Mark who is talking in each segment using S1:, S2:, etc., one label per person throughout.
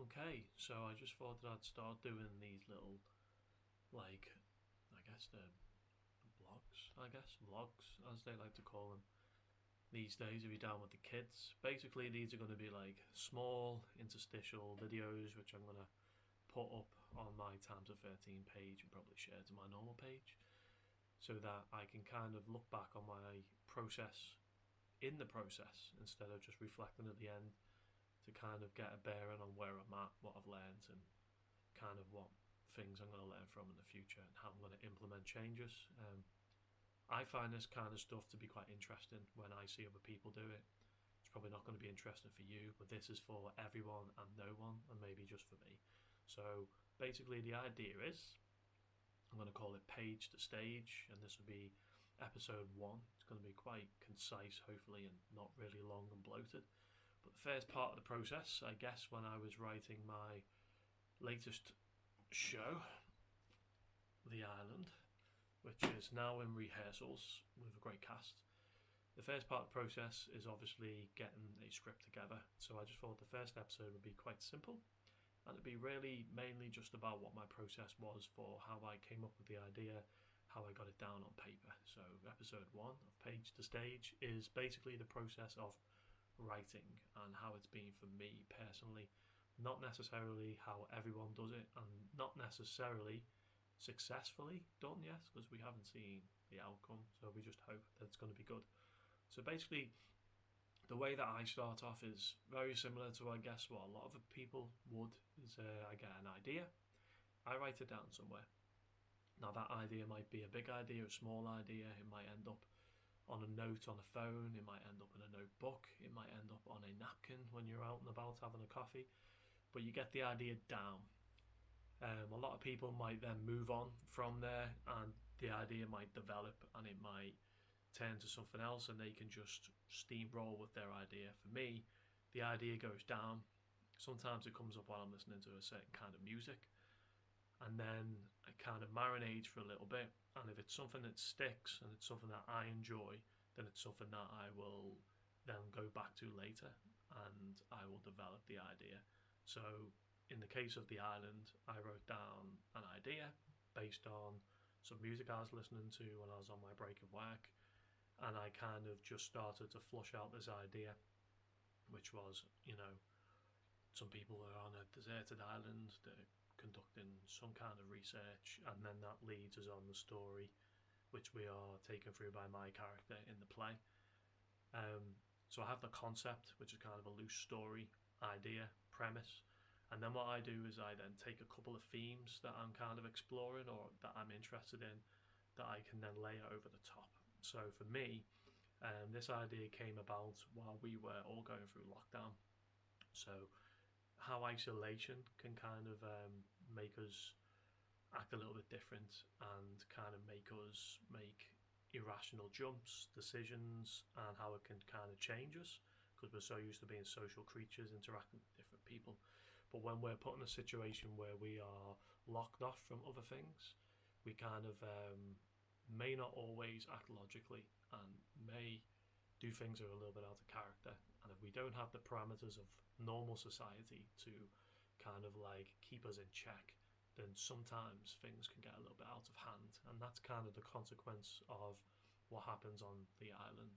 S1: Okay, so I just thought that I'd start doing these little, like, I guess the blogs, vlogs, as they like to call them these days, if you're down with the kids. Basically, these are going to be like small interstitial videos, which I'm going to put up on my Times of 13 page and probably share to my normal page so that I can kind of look back on my process in the process instead of just reflecting at the end to kind of get a bearing on where I'm at, what I've learned, and kind of what things I'm going to learn from in the future and how I'm going to implement changes. I find this kind of stuff to be quite interesting when I see other people do it. It's probably not going to be interesting for you, but this is for everyone and no one, and maybe just for me. So basically, the idea is I'm going to call it Page to Stage, and this will be episode one. It's going to be quite concise, hopefully, and not really long and bloated. But the first part of the process, I guess, when I was writing my latest show, The Island, which is now in rehearsals with a great cast. The first part of the process is obviously getting a script together. So I just thought the first episode would be quite simple and it'd be really mainly just about what my process was for how I came up with the idea, how I got it down on paper. So episode one of Page to Stage is basically the process of writing and how it's been for me personally, not necessarily how everyone does it and not necessarily successfully done yet because we haven't seen the outcome, so we just hope that it's going to be good. So basically, the way that I start off is very similar to, I guess, what a lot of people would. Is I get an idea, I write it down somewhere. Now that idea might be a big idea, a small idea. It might end up on a note on a phone. It might end up in a notebook. It might end up on a napkin when you're out and about having a coffee. But you get the idea down. A lot of people might then move on from there, and the idea might develop, and it might turn to something else, and they can just steamroll with their idea. For me, the idea goes down. Sometimes it comes up while I'm listening to a certain kind of music, and then it kind of marinates for a little bit. And if it's something that sticks and it's something that I enjoy, then it's something that I will then go back to later and I will develop the idea. So in the case of The Island, I wrote down an idea based on some music I was listening to when I was on my break of work, and I kind of just started to flush out this idea, which was, some people are on a deserted island, they're conducting some kind of research, and then that leads us on the story, which we are taken through by my character in the play. So I have the concept, which is kind of a loose story, idea, premise. And then what I do is I then take a couple of themes that I'm kind of exploring or that I'm interested in that I can then layer over the top. So for me, this idea came about while we were all going through lockdown. So how isolation can kind of make us act a little bit different and kind of make us make irrational jumps, decisions, and how it can kind of change us because we're so used to being social creatures interacting with different people. But when we're put in a situation where we are locked off from other things, we kind of may not always act logically and may do things that are a little bit out of character. And if we don't have the parameters of normal society to kind of like keep us in check, then sometimes things can get a little bit out of hand. And that's kind of the consequence of what happens on the island.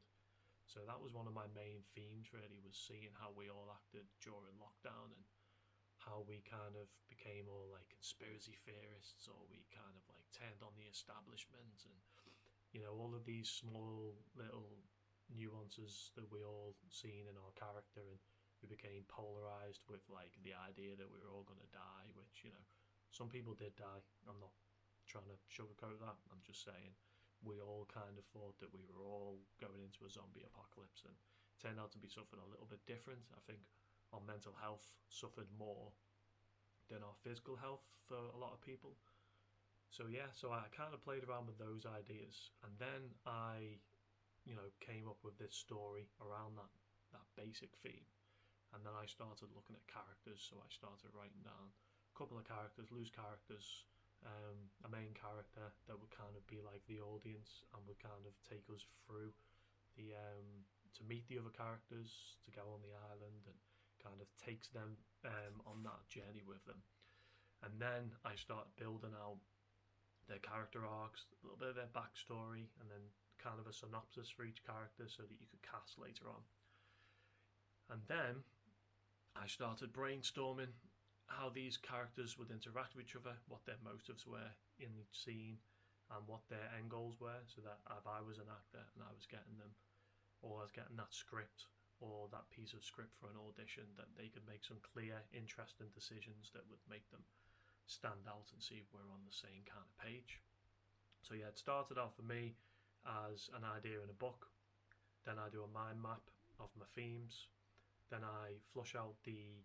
S1: So that was one of my main themes really, was seeing how we all acted during lockdown and how we kind of became all like conspiracy theorists, or we kind of like turned on the establishment, and all of these small little nuances that we all seen in our character, and we became polarized with like the idea that we were all going to die, which some people did die. I'm not trying to sugarcoat that. I'm just saying we all kind of thought that we were all going into a zombie apocalypse, and it turned out to be something a little bit different. I think our mental health suffered more than our physical health for a lot of people. So yeah, so I kind of played around with those ideas, and then I, came up with this story around that basic theme, and then I started looking at characters. So I started writing down a couple of characters, loose characters, a main character that would kind of be like the audience and would kind of take us through the to meet the other characters, to go on the island and kind of takes them on that journey with them. And then I start building out their character arcs, a little bit of their backstory, and then kind of a synopsis for each character so that you could cast later on. And then I started brainstorming how these characters would interact with each other, what their motives were in each scene, and what their end goals were, so that if I was an actor and I was getting them, or I was getting that script or that piece of script for an audition, that they could make some clear, interesting decisions that would make them stand out and see if we're on the same kind of page. So yeah, it started off for me as an idea in a book. Then I do a mind map of my themes. Then I flush out the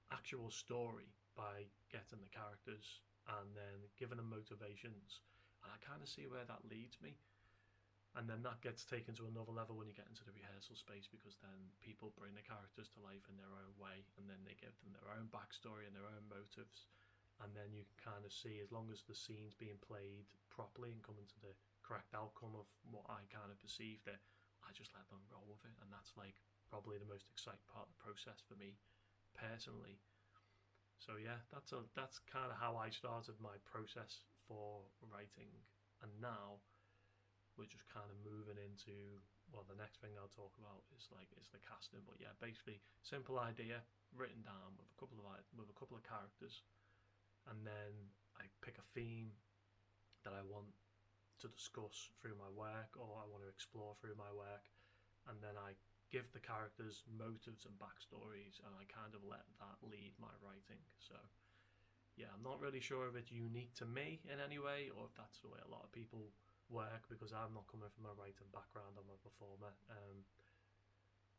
S1: actual story by getting the characters and then giving them motivations. And I kind of see where that leads me. And then that gets taken to another level when you get into the rehearsal space, because then people bring the characters to life in their own way, and then they give them their own backstory and their own motives. And then you can kind of see, as long as the scene's being played properly and coming to the correct outcome of what I kind of perceived it, I just let them roll with it. And that's like probably the most exciting part of the process for me personally. So yeah, that's kind of how I started my process for writing. And now we're just kind of moving into, well, the next thing I'll talk about is the casting. But yeah, basically simple idea written down with a couple of characters, and then I pick a theme that I want to discuss through my work, or I want to explore through my work, and then I give the characters motives and backstories, and I kind of let that lead my writing. So yeah, I'm not really sure if it's unique to me in any way, or if that's the way a lot of people work, because I'm not coming from a writing background. I'm a performer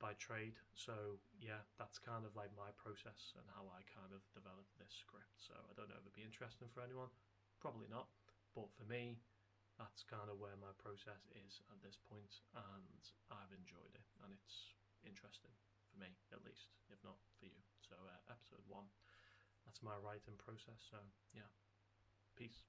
S1: by trade. So yeah, that's kind of like my process and how I kind of developed this script. So I don't know if it'd be interesting for anyone, probably not, but for me, that's kind of where my process is at this point, and I've enjoyed it, and it's interesting for me at least, if not for you. So episode 1, that's my writing process. So yeah, peace.